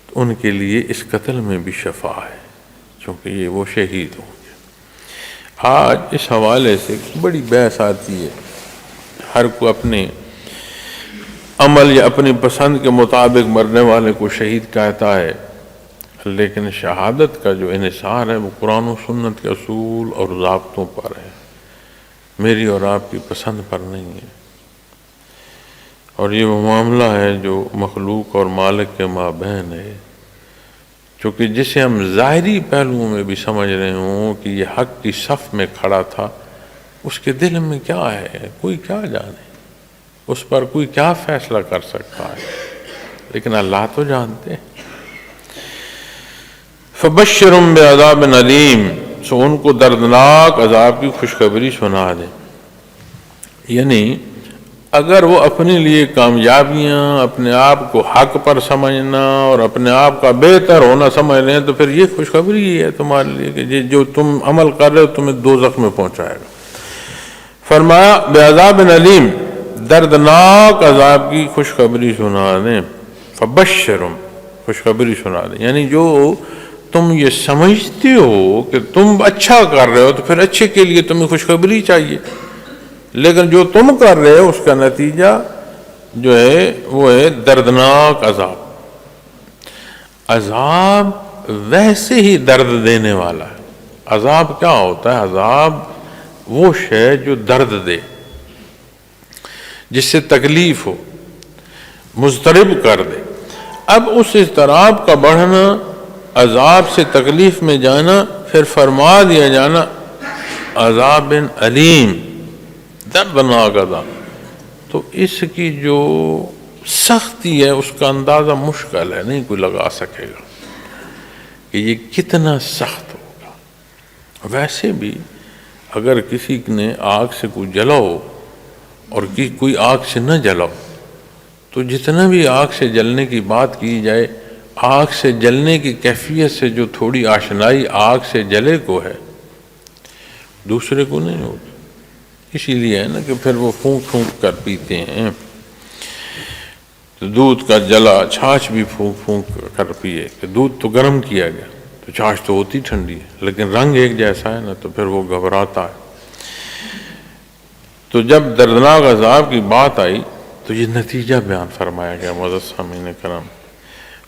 تو ان کے لیے اس قتل میں بھی شفا ہے، چونکہ یہ وہ شہید ہوں گے۔ آج اس حوالے سے بڑی بحث آتی ہے، ہر کو اپنے عمل یا اپنی پسند کے مطابق مرنے والے کو شہید کہتا ہے، لیکن شہادت کا جو انحصار ہے وہ قرآن و سنت کے اصول اور ضابطوں پر ہے، میری اور آپ کی پسند پر نہیں ہے۔ اور یہ وہ معاملہ ہے جو مخلوق اور مالک کے مابین ہے، چونکہ جسے ہم ظاہری پہلوؤں میں بھی سمجھ رہے ہوں کہ یہ حق کی صف میں کھڑا تھا، اس کے دل میں کیا ہے کوئی کیا جانے، اس پر کوئی کیا فیصلہ کر سکتا ہے، لیکن اللہ تو جانتے ہیں۔ فبشرهم بعذاب علیم، سو ان کو دردناک عذاب کی خوشخبری سنا دیں۔ یعنی اگر وہ اپنے لیے کامیابیاں، اپنے آپ کو حق پر سمجھنا اور اپنے آپ کا بہتر ہونا سمجھ رہے ہیں، تو پھر یہ خوشخبری ہی ہے تمہارے لیے کہ جو تم عمل کر رہے ہو تمہیں دوزخ میں پہنچائے گا۔ فرمایا بعذاب علیم، دردناک عذاب کی خوشخبری سنا دیں۔ فبشرهم، خوشخبری سنا دیں، یعنی جو تم یہ سمجھتے ہو کہ تم اچھا کر رہے ہو تو پھر اچھے کے لیے تمہیں خوشخبری چاہیے، لیکن جو تم کر رہے ہو اس کا نتیجہ جو ہے وہ ہے دردناک عذاب۔ عذاب ویسے ہی درد دینے والا ہے۔ عذاب کیا ہوتا ہے؟ عذاب وہ شے جو درد دے، جس سے تکلیف ہو، مضطرب کر دے۔ اب اس اضطراب کا بڑھنا، عذاب سے تکلیف میں جانا، پھر فرما دیا جانا عذاب علیم، دردناک عذاب، تو اس کی جو سختی ہے اس کا اندازہ مشکل ہے، نہیں کوئی لگا سکے گا کہ یہ کتنا سخت ہوگا۔ ویسے بھی اگر کسی نے آگ سے کوئی جلاؤ اور کوئی آگ سے نہ جلاؤ، تو جتنا بھی آگ سے جلنے کی بات کی جائے، آگ سے جلنے کی کیفیت سے جو تھوڑی آشنائی آگ سے جلے کو ہے دوسرے کو نہیں ہوتی۔ اسی لیے ہے نا کہ پھر وہ پھونک پھونک کر پیتے ہیں، تو دودھ کا جلا چھاچھ بھی پھونک پھونک کر پیے کہ دودھ تو گرم کیا گیا تو چھاچھ تو ہوتی ٹھنڈی ہے، لیکن رنگ ایک جیسا ہے نا، تو پھر وہ گھبراتا ہے۔ تو جب دردناک عذاب کی بات آئی تو یہ نتیجہ بیان فرمایا گیا معزز سامعین کرام،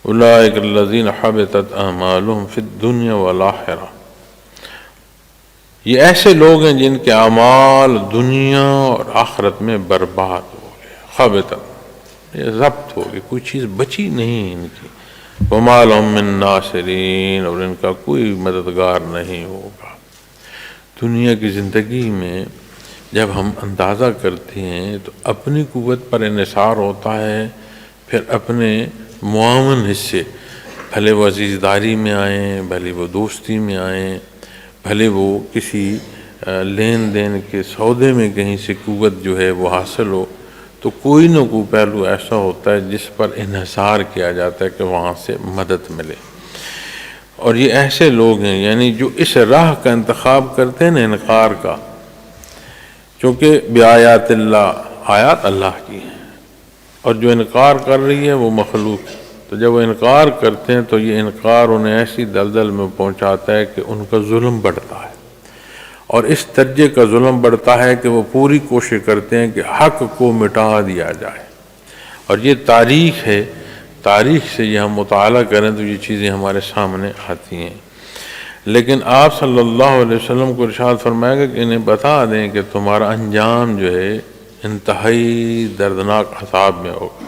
اولئک الذین حبطت اعمالہم فی الدنیا والآخرہ، یہ ایسے لوگ ہیں جن کے اعمال دنیا اور آخرت میں برباد ہو گئے، حبطت یہ ضبط ہو گئی، کوئی چیز بچی نہیں ان کی، وما لہم من ناصرین، اور ان کا کوئی مددگار نہیں ہوگا۔ دنیا کی زندگی میں جب ہم اندازہ کرتے ہیں تو اپنی قوت پر انحصار ہوتا ہے، پھر اپنے معاون حصے، بھلے وہ عزیزداری میں آئیں، بھلے وہ دوستی میں آئیں، بھلے وہ کسی لین دین کے سودے میں کہیں سے قوت جو ہے وہ حاصل ہو، تو کوئی نہ کوئی پہلو ایسا ہوتا ہے جس پر انحصار کیا جاتا ہے کہ وہاں سے مدد ملے۔ اور یہ ایسے لوگ ہیں یعنی جو اس راہ کا انتخاب کرتے ہیں نا انکار کا، چونکہ بآیات اللہ، آیات اللہ کی ہیں، اور جو انکار کر رہی ہے وہ مخلوق ہے، تو جب وہ انکار کرتے ہیں تو یہ انکار انہیں ایسی دلدل میں پہنچاتا ہے کہ ان کا ظلم بڑھتا ہے، اور اس درجے کا ظلم بڑھتا ہے کہ وہ پوری کوشش کرتے ہیں کہ حق کو مٹا دیا جائے۔ اور یہ تاریخ ہے، تاریخ سے یہ ہم مطالعہ کریں تو یہ چیزیں ہمارے سامنے آتی ہیں۔ لیکن آپ صلی اللہ علیہ وسلم کو ارشاد فرمایا گا کہ انہیں بتا دیں کہ تمہارا انجام جو ہے انتہائی دردناک عذاب میں ہوگا۔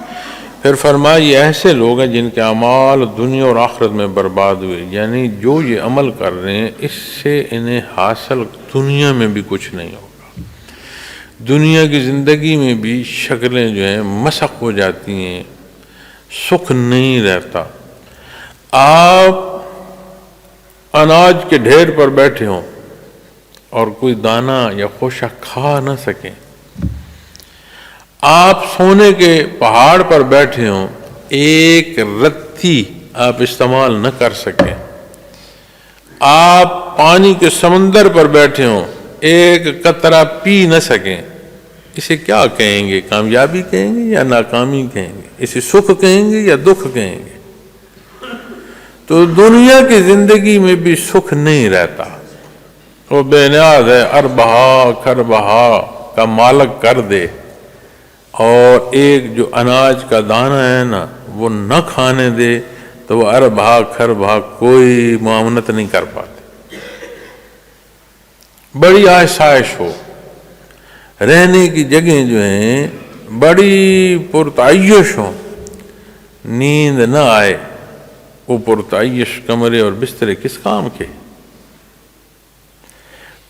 پھر فرمایا یہ ایسے لوگ ہیں جن کے اعمال دنیا اور آخرت میں برباد ہوئے، یعنی جو یہ عمل کر رہے ہیں اس سے انہیں حاصل دنیا میں بھی کچھ نہیں ہوگا، دنیا کی زندگی میں بھی شکلیں جو ہیں مسخ ہو جاتی ہیں، سکھ نہیں رہتا۔ آپ اناج کے ڈھیر پر بیٹھے ہوں اور کوئی دانہ یا خوشہ کھا نہ سکیں، آپ سونے کے پہاڑ پر بیٹھے ہوں، ایک رتی آپ استعمال نہ کر سکیں، آپ پانی کے سمندر پر بیٹھے ہوں، ایک قطرہ پی نہ سکیں، اسے کیا کہیں گے؟ کامیابی کہیں گے یا ناکامی کہیں گے؟ اسے سکھ کہیں گے یا دکھ کہیں گے؟ تو دنیا کی زندگی میں بھی سکھ نہیں رہتا، وہ بے نیاز ہے، اربہا کھربہا کا مالک کر دے، اور ایک جو اناج کا دانہ ہے نا وہ نہ کھانے دے تو وہ اربہا کھربہا کوئی معاونت نہیں کر پاتے۔ بڑی آسائش ہو، رہنے کی جگہیں جو ہیں بڑی پرتعیش ہوں، نیند نہ آئے، وہ پرتعیش کمرے اور بسترے کس کام کے؟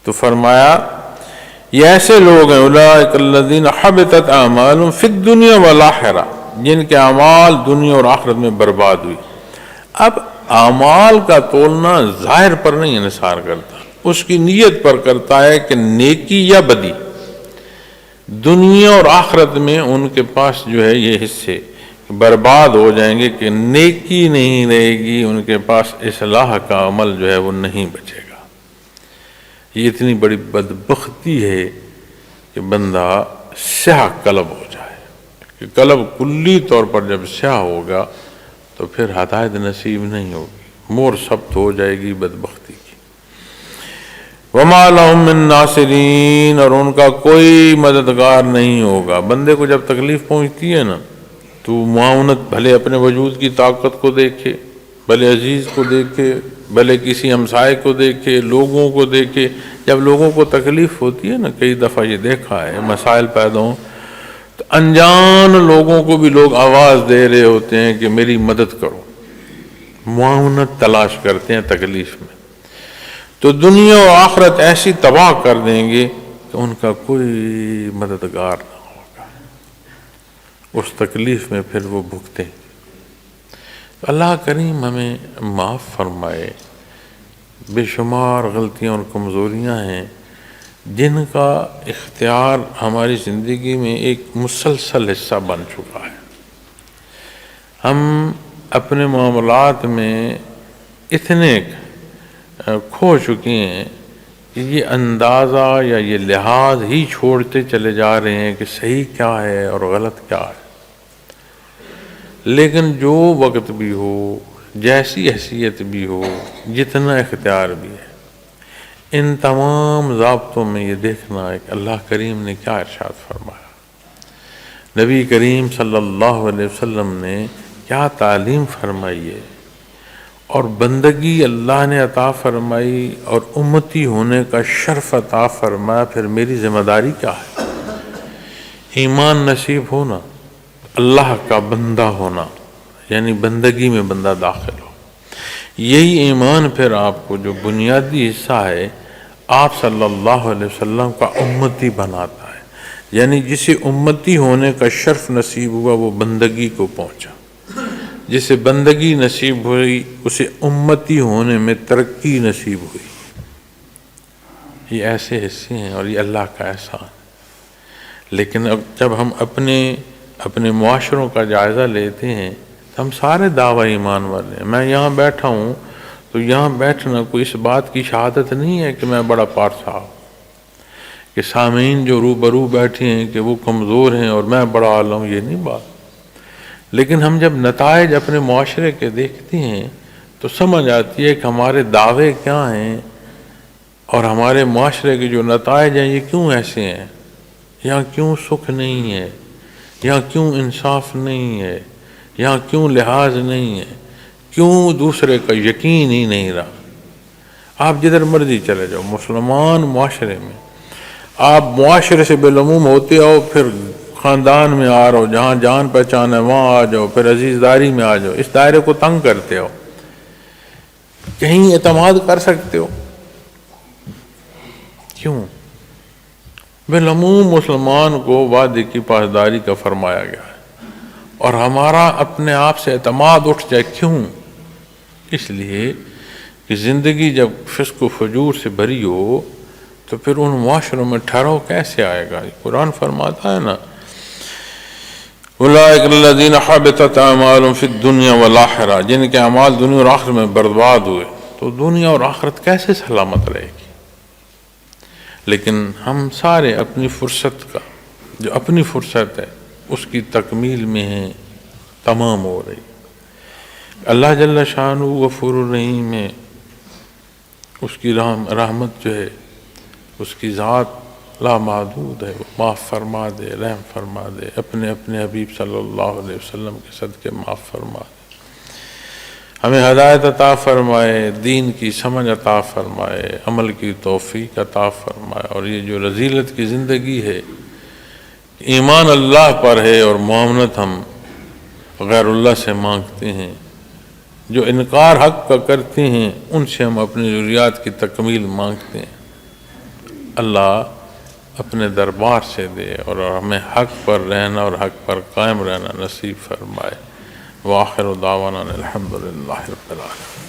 تو فرمایا یہ ایسے لوگ ہیں اولئک الذین حبطت اعمالہم فی الدنیا والآخرہ، جن کے اعمال دنیا اور آخرت میں برباد ہوئی۔ اب اعمال کا تولنا ظاہر پر نہیں انحصار کرتا، اس کی نیت پر کرتا ہے کہ نیکی یا بدی، دنیا اور آخرت میں ان کے پاس جو ہے یہ حصے برباد ہو جائیں گے کہ نیکی نہیں رہے گی، ان کے پاس اصلاح کا عمل جو ہے وہ نہیں بچے گا۔ یہ اتنی بڑی بدبختی ہے کہ بندہ سیاہ قلب ہو جائے، کہ قلب کلی طور پر جب سیاہ ہوگا تو پھر ہدایت نصیب نہیں ہوگی، مور ثبت ہو جائے گی بدبختی کی۔ وَمَا لَهُم مِّن نَاصِرِينَ، اور ان کا کوئی مددگار نہیں ہوگا۔ بندے کو جب تکلیف پہنچتی ہے نا تو معاونت بھلے اپنے وجود کی طاقت کو دیکھے، بھلے عزیز کو دیکھے، بھلے کسی ہمسائے کو دیکھے، لوگوں کو دیکھے، جب لوگوں کو تکلیف ہوتی ہے نا، کئی دفعہ یہ دیکھا ہے مسائل پیدا ہوں تو انجان لوگوں کو بھی لوگ آواز دے رہے ہوتے ہیں کہ میری مدد کرو، معاونت تلاش کرتے ہیں تکلیف میں۔ تو دنیا و آخرت ایسی تباہ کر دیں گے کہ ان کا کوئی مددگار نہ ہوگا، اس تکلیف میں پھر وہ بھگتے ہیں۔ تو اللہ کریم ہمیں معاف فرمائے، بے شمار غلطیاں اور کمزوریاں ہیں جن کا اختیار ہماری زندگی میں ایک مسلسل حصہ بن چکا ہے۔ ہم اپنے معاملات میں اتنے کھو چکے ہیں کہ یہ اندازہ یا یہ لحاظ ہی چھوڑتے چلے جا رہے ہیں کہ صحیح کیا ہے اور غلط کیا ہے۔ لیکن جو وقت بھی ہو، جیسی حیثیت بھی ہو، جتنا اختیار بھی ہے، ان تمام ضابطوں میں یہ دیکھنا ہے کہ اللہ کریم نے کیا ارشاد فرمایا، نبی کریم صلی اللہ علیہ وسلم نے کیا تعلیم فرمائی ہے، اور بندگی اللہ نے عطا فرمائی اور امتی ہونے کا شرف عطا فرمایا، پھر میری ذمہ داری کیا ہے؟ ایمان نصیب ہونا، اللہ کا بندہ ہونا، یعنی بندگی میں بندہ داخل ہو۔ یہی ایمان پھر آپ کو جو بنیادی حصہ ہے آپ صلی اللہ علیہ وسلم کا امتی بناتا ہے، یعنی جسے امتی ہونے کا شرف نصیب ہوا وہ بندگی کو پہنچا، جسے بندگی نصیب ہوئی اسے امتی ہونے میں ترقی نصیب ہوئی۔ یہ ایسے حصے ہیں اور یہ اللہ کا احسان۔ لیکن اب جب ہم اپنے معاشروں کا جائزہ لیتے ہیں تو ہم سارے دعوی ایمان والے ہیں۔ میں یہاں بیٹھا ہوں تو یہاں بیٹھنا کوئی اس بات کی شہادت نہیں ہے کہ میں بڑا پارسا ہوں، کہ سامعین جو روبرو بیٹھے ہیں کہ وہ کمزور ہیں اور میں بڑا عالم ہوں، یہ نہیں بات۔ لیکن ہم جب نتائج اپنے معاشرے کے دیکھتے ہیں تو سمجھ آتی ہے کہ ہمارے دعوے کیا ہیں اور ہمارے معاشرے کے جو نتائج ہیں یہ کیوں ایسے ہیں، یہاں کیوں سکھ نہیں ہے، یہاں کیوں انصاف نہیں ہے، یہاں کیوں لحاظ نہیں ہے، کیوں دوسرے کا یقین ہی نہیں رہا۔ آپ جدھر مرضی چلے جاؤ مسلمان معاشرے میں، آپ معاشرے سے بالعموم ہوتے ہو، پھر خاندان میں آ رہو، جہاں جان پہچان ہے وہاں آ جاؤ، پھر عزیز داری میں آ جاؤ، اس دائرے کو تنگ کرتے ہو، کہیں اعتماد کر سکتے ہو؟ کیوں؟ بالعموم مسلمان کو وعدے کی پاسداری کا فرمایا گیا ہے، اور ہمارا اپنے آپ سے اعتماد اٹھ جائے۔ کیوں؟ اس لیے کہ زندگی جب فسق و فجور سے بھری ہو تو پھر ان معاشروں میں ٹھہراؤ کیسے آئے گا؟ قرآن فرماتا ہے نا، اولئک الذین حبطت اعمالهم فی الدنیا والآخرہ، جن کے اعمال دنیا اور آخرت میں برباد ہوئے، تو دنیا اور آخرت کیسے سلامت رہے گی؟ لیکن ہم سارے اپنی فرصت کا، جو اپنی فرصت ہے اس کی تکمیل میں ہیں، تمام ہو رہی۔ اللہ جل شانہ غفور الرحیم ہے، اس کی رحمت جو ہے، اس کی ذات لامحدود ہے، وہ معاف فرما دے، رحم فرما دے، اپنے حبیب صلی اللہ علیہ وسلم کے صدقے معاف فرما دے، ہمیں ہدایت عطا فرمائے، دین کی سمجھ عطا فرمائے، عمل کی توفیق عطا فرمائے۔ اور یہ جو رذیلت کی زندگی ہے، ایمان اللہ پر ہے اور معاملت ہم غیر اللہ سے مانگتے ہیں، جو انکار حق کا کرتے ہیں ان سے ہم اپنی ضروریات کی تکمیل مانگتے ہیں۔ اللہ اپنے دربار سے دے اور ہمیں حق پر رہنا اور حق پر قائم رہنا نصیب فرمائے۔ وآخر دعوانا الحمدللہ رب العالمین۔